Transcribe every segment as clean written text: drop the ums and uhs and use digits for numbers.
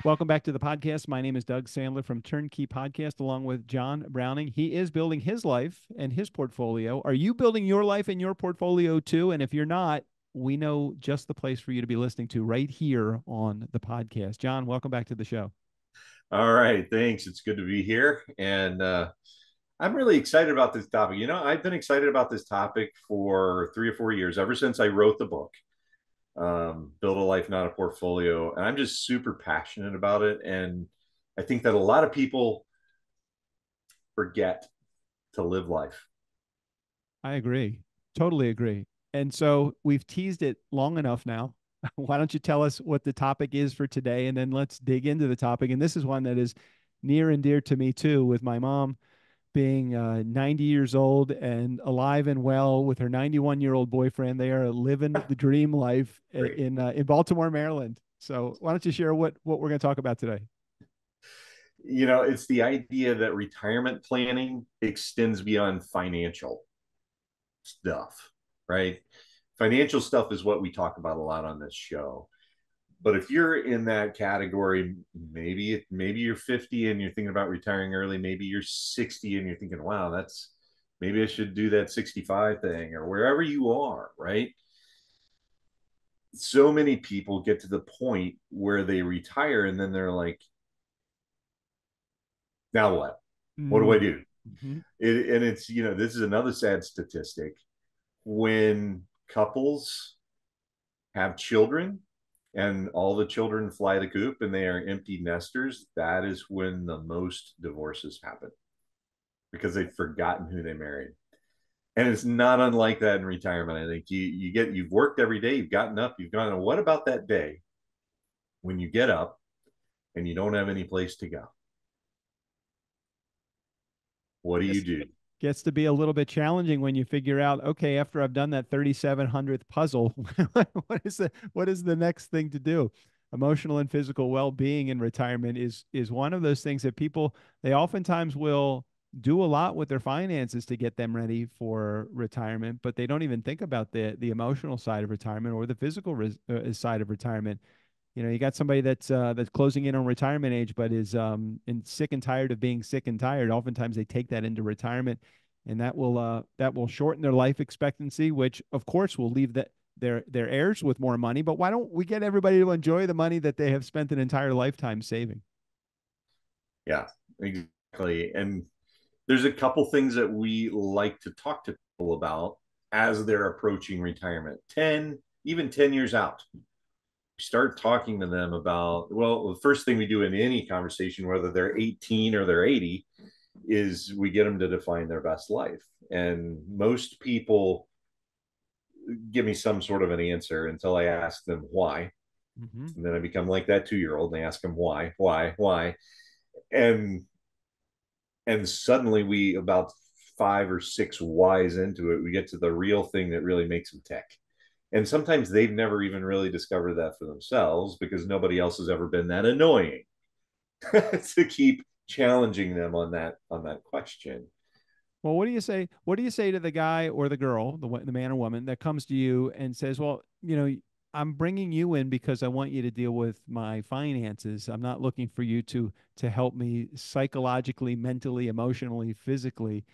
Welcome back to the podcast. My name is Doug Sandler from Turnkey Podcast, along with John Browning. He is building his life and his portfolio. Are you building your life and your portfolio too? And if you're not, we know just the place for you to be listening to right here on the podcast. John, welcome back to the show. All right, thanks. It's good to be here. And I'm really excited about this topic. I've been excited about this topic for 3 or 4 years, ever since I wrote the book, Build a Life, Not a Portfolio. And I'm just super passionate about it. And I think that a lot of people forget to live life. I agree. Totally agree. And so we've teased it long enough now. Why don't you tell us what the topic is for today? And then let's dig into the topic. And this is one that is near and dear to me too, with my mom being 90 years old and alive and well with her 91-year-old boyfriend. They are living the dream life Great. in Baltimore, Maryland. So why don't you share what we're going to talk about today? It's the idea that retirement planning extends beyond financial stuff, right? Financial stuff is what we talk about a lot on this show. But if you're in that category, maybe you're 50 and you're thinking about retiring early, maybe you're 60 and you're thinking, wow, that's maybe I should do that 65 thing, or wherever you are, right? So many people get to the point where they retire and then they're like, now what? What do I Mm, do? mhm. And it's, this is another sad statistic. When couples have children and all the children fly the coop and they are empty nesters, that is when the most divorces happen, because they've forgotten who they married. And it's not unlike that in retirement. I think you've worked every day, you've gotten up, you've gone, what about that day when you get up and you don't have any place to go? What do you Gets, do? gets to be a little bit challenging when you figure out, okay, after I've done that 3,700th puzzle, what is the next thing to do? Emotional and physical well-being in retirement is one of those things that people, they oftentimes will do a lot with their finances to get them ready for retirement, but they don't even think about the emotional side of retirement or the physical side of retirement. You got somebody that's closing in on retirement age, but is sick and tired of being sick and tired. Oftentimes, they take that into retirement, and that will shorten their life expectancy, which of course will leave their heirs with more money. But why don't we get everybody to enjoy the money that they have spent an entire lifetime saving? Yeah, exactly. And there's a couple things that we like to talk to people about as they're approaching retirement, 10, even 10 years out. Start talking to them about, well, the first thing we do in any conversation, whether they're 18 or they're 80, is we get them to define their best life. And most people give me some sort of an answer until I ask them why. Mm-hmm. And then I become like that 2-year-old and I ask them why. And suddenly we about 5 or 6 whys into it, we get to the real thing that really makes them tick. And sometimes they've never even really discovered that for themselves because nobody else has ever been that annoying to keep challenging them on that question. Well, what do you say? What do you say to the guy or the girl, the man or woman that comes to you and says, "Well, I'm bringing you in because I want you to deal with my finances. I'm not looking for you to help me psychologically, mentally, emotionally, physically.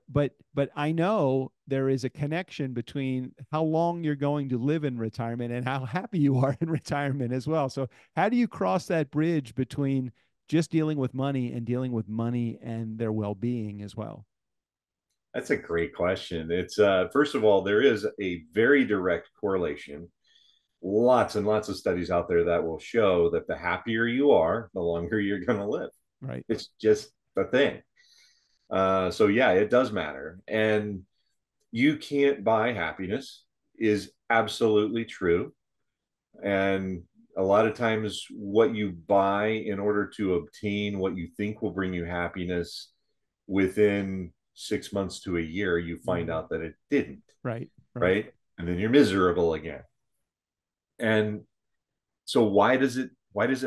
But I know there is a connection between how long you're going to live in retirement and how happy you are in retirement as well. So, how do you cross that bridge between just dealing with money and dealing with money and their well-being as well?" That's a great question. It's first of all, there is a very direct correlation. Lots and lots of studies out there that will show that the happier you are, the longer you're going to live. Right. It's just the thing. So yeah, it does matter. And you can't buy happiness is absolutely true. And a lot of times, what you buy in order to obtain what you think will bring you happiness within 6 months to a year, you find Mhm. out that it didn't, Right. Right. right? And then you're miserable again. And so why does it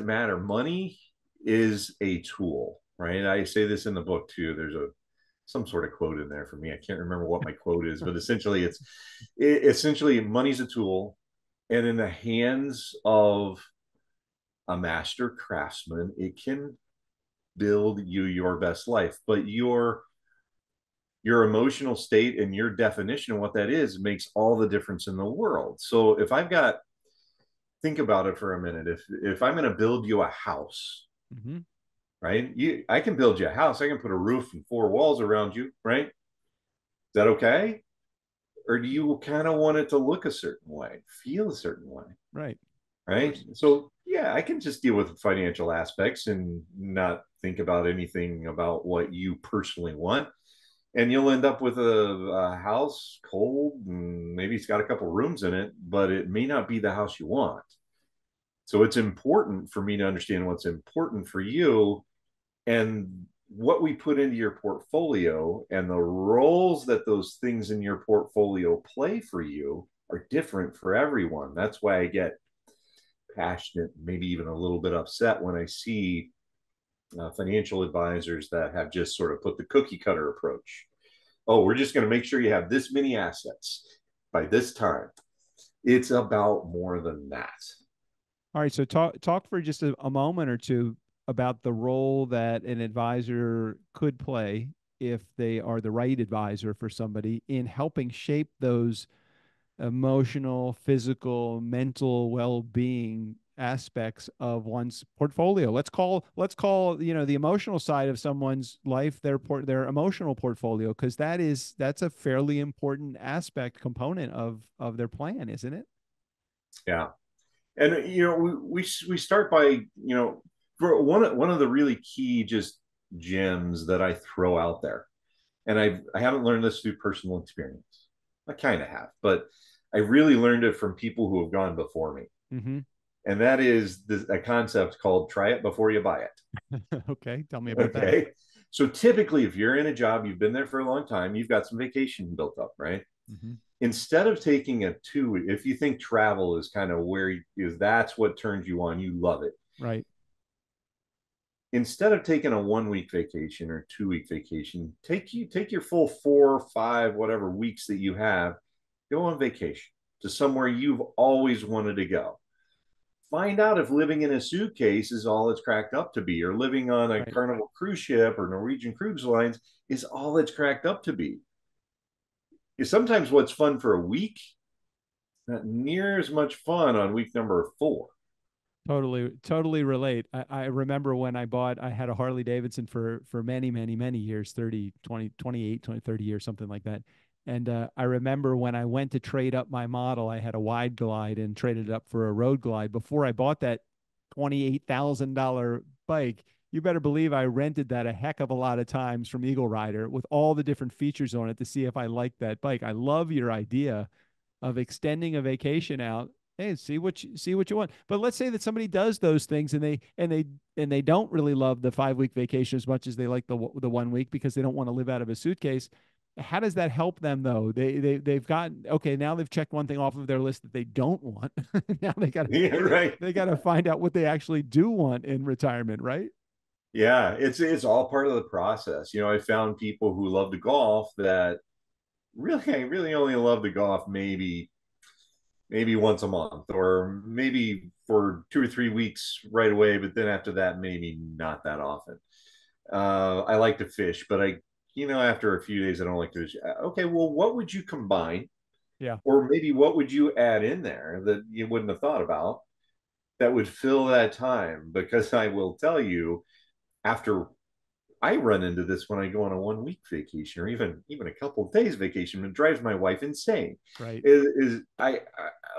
matter? Money is a tool, right? I say this in the book too. There's some sort of quote in there for me. I can't remember what my quote is, but essentially money's a tool, and in the hands of a master craftsman, it can build you your best life. But your emotional state and your definition of what that is makes all the difference in the world. So if I've got, think about it for a minute. If I'm going to build you a house, Mm-hmm. right? I can build you a house. I can put a roof and four walls around you, right? Is that okay? Or do you kind of want it to look a certain way, feel a certain way, Right. Of right? course. So yeah, I can just deal with financial aspects and not think about anything about what you personally want. And you'll end up with a house cold, and maybe it's got a couple rooms in it, but it may not be the house you want. So it's important for me to understand what's important for you and what we put into your portfolio and the roles that those things in your portfolio play for you are different for everyone. That's why I get passionate, maybe even a little bit upset when I see financial advisors that have just sort of put the cookie cutter approach. Oh, we're just going to make sure you have this many assets by this time. It's about more than that. All right, so talk for just a moment or two about the role that an advisor could play if they are the right advisor for somebody in helping shape those emotional, physical, mental well-being aspects of one's portfolio. Let's call, the emotional side of someone's life their emotional portfolio, because that's a fairly important aspect component of their plan, isn't it? Yeah. And we start by for one of the really key just gems that I throw out there, and I haven't learned this through personal experience. I kind of have, but I really learned it from people who have gone before me, Mm-hmm. and that is a concept called "try it before you buy it." Okay, tell me about that. Okay, so typically, if you're in a job, you've been there for a long time, you've got some vacation built up, right? Mm-hmm. Instead of taking a if you think travel is kind of that's what turns you on, you love it. Right, Instead of taking a 1 week vacation or 2 week vacation, take your full 4 or 5 whatever weeks that you have, go on vacation to somewhere you've always wanted to go. Find out if living in a suitcase is all it's cracked up to be, or living on a right. Carnival cruise ship or Norwegian cruise lines is all it's cracked up to be. Sometimes what's fun for a week, not near as much fun on week number 4. Totally relate. I remember when I had a Harley Davidson for many, many, many years, 30, 20, 28, 20, 30 years, something like that. And I remember when I went to trade up my model, I had a wide glide and traded it up for a road glide. Before I bought that $28,000 bike, you better believe I rented that a heck of a lot of times from Eagle Rider with all the different features on it to see if I liked that bike. I love your idea of extending a vacation out. Hey, see what you want. But let's say that somebody does those things and they don't really love the 5 week vacation as much as they like the 1 week because they don't want to live out of a suitcase. How does that help them though? They've got, okay, now they've checked one thing off of their list that they don't want. Now Yeah, right. they got to find out what they actually do want in retirement, right? Yeah, it's all part of the process. I found people who love to golf that really only love to golf maybe once a month, or maybe for 2 or 3 weeks right away, but then after that, maybe not that often. I like to fish, but after a few days, I don't like to fish. Okay, well, what would you combine, Yeah. or maybe what would you add in there that you wouldn't have thought about that would fill that time? Because I will tell you, after I run into this when I go on a 1 week vacation or even a couple of days vacation. It drives my wife insane. Right. Is I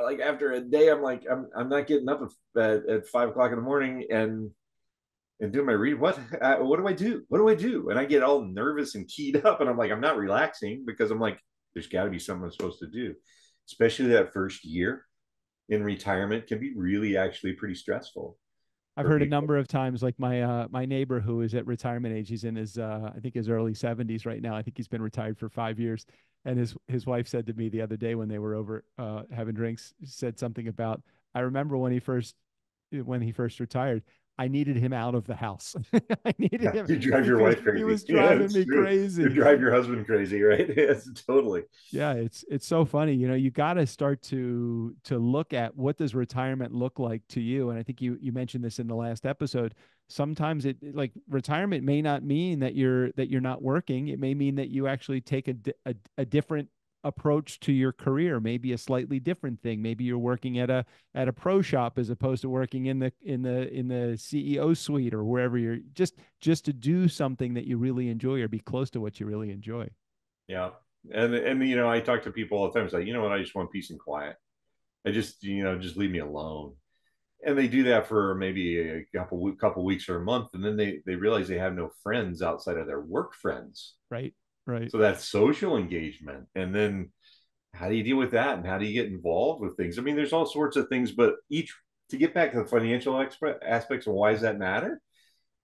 like after a day, I'm like I'm not getting up at 5 o'clock in the morning and do my read. What do I do? What do I do? And I get all nervous and keyed up, and I'm like I'm not relaxing because I'm like there's got to be something I'm supposed to do, especially that first year in retirement can be really actually pretty stressful I've for heard a people. number of times, like my neighbor who is at retirement age. He's in his I think his early 70s right now. I think he's been retired for 5 years. And his wife said to me the other day when they were over having drinks, said something about, I remember when he first retired. I needed him out of the house. I needed him You drive your because wife he crazy. was Yeah, driving it's me true. You crazy. drive your husband crazy, right? Yes, totally. Yeah, it's so funny. You know, you got to start to look at what does retirement look like to you. And I think you mentioned this in the last episode. Sometimes like retirement may not mean that you're not working. It may mean that you actually take a different approach to your career, maybe a slightly different thing. Maybe you're working at a pro shop as opposed to working in the CEO suite or wherever you're just to do something that you really enjoy or be close to what you really enjoy. Yeah. And I talk to people all the time. It's like, you know what, I just want peace and quiet. I just, just leave me alone. And they do that for maybe a couple weeks or a month, and then they realize they have no friends outside of their work friends. Right. Right. So that's social engagement. And then how do you deal with that? And how do you get involved with things? I mean, there's all sorts of things, but each to get back to the financial aspects and why does that matter?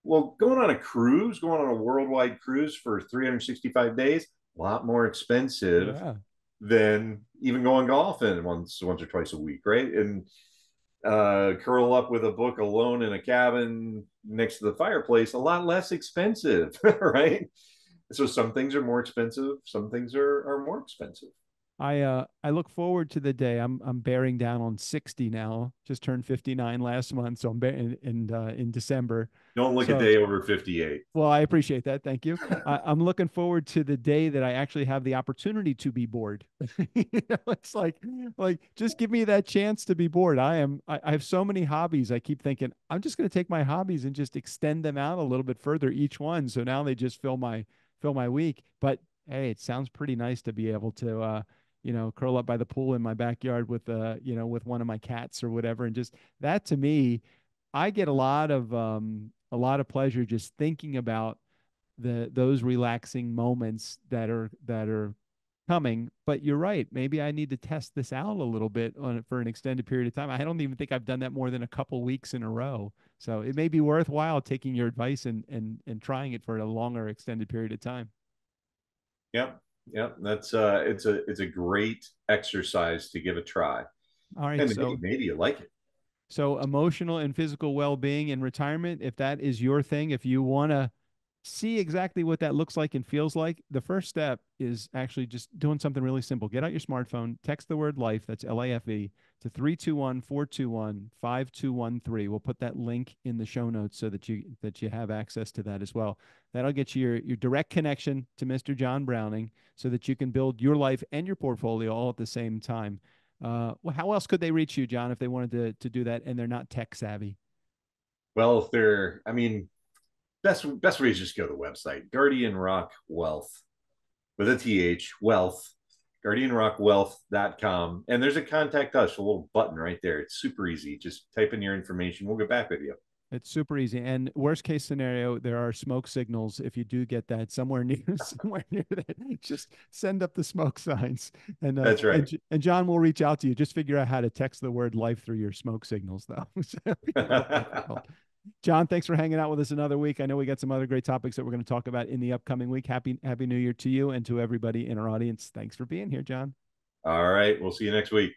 Well, going on a cruise, going on a worldwide cruise for 365 days, a lot more expensive Yeah. than even going golfing once or twice a week, right? And curl up with a book alone in a cabin next to the fireplace, a lot less expensive, right? So some things are more expensive, some things are more expensive. I look forward to the day. I'm bearing down on 60 now. Just turned 59 last month, so in December. Don't look a So, day over 58. well, I appreciate that. Thank you. I'm looking forward to the day that I actually have the opportunity to be bored. It's like just give me that chance to be bored. I have so many hobbies. I keep thinking I'm just going to take my hobbies and just extend them out a little bit further each one. So now they just fill my week. But hey, it sounds pretty nice to be able to curl up by the pool in my backyard with with one of my cats or whatever. And just that to me, I get a lot of pleasure just thinking about those relaxing moments that are coming. But you're right. Maybe I need to test this out a little bit for an extended period of time. I don't even think I've done that more than a couple weeks in a row. So it may be worthwhile taking your advice and trying it for a longer extended period of time. Yep. Yep. That's it's a great exercise to give a try. All right. And maybe you like it. So emotional and physical well-being in retirement, if that is your thing, if you want to see exactly what that looks like and feels like, the first step is actually just doing something really simple. Get out your smartphone, text the word life, that's LAFE, to 321-421-5213. We'll put that link in the show notes so that you have access to that as well. That'll get you your direct connection to Mr. John Browning so that you can build your life and your portfolio all at the same time. Well, how else could they reach you, John, if they wanted to do that and they're not tech savvy? Well, if they're, I mean, best way is just go to the website, Guardian Rock Wealth with a TH, wealth, guardianrockwealth.com. And there's a contact us, a little button right there. It's super easy. Just type in your information. We'll get back with you. It's super easy. And worst case scenario, there are smoke signals. If you do get that somewhere near somewhere near that, just send up the smoke signs. That's right. And John will reach out to you. Just figure out how to text the word life through your smoke signals, though. So it'll be a little difficult. John, thanks for hanging out with us another week. I know we got some other great topics that we're going to talk about in the upcoming week. Happy New Year to you and to everybody in our audience. Thanks for being here, John. All right. We'll see you next week.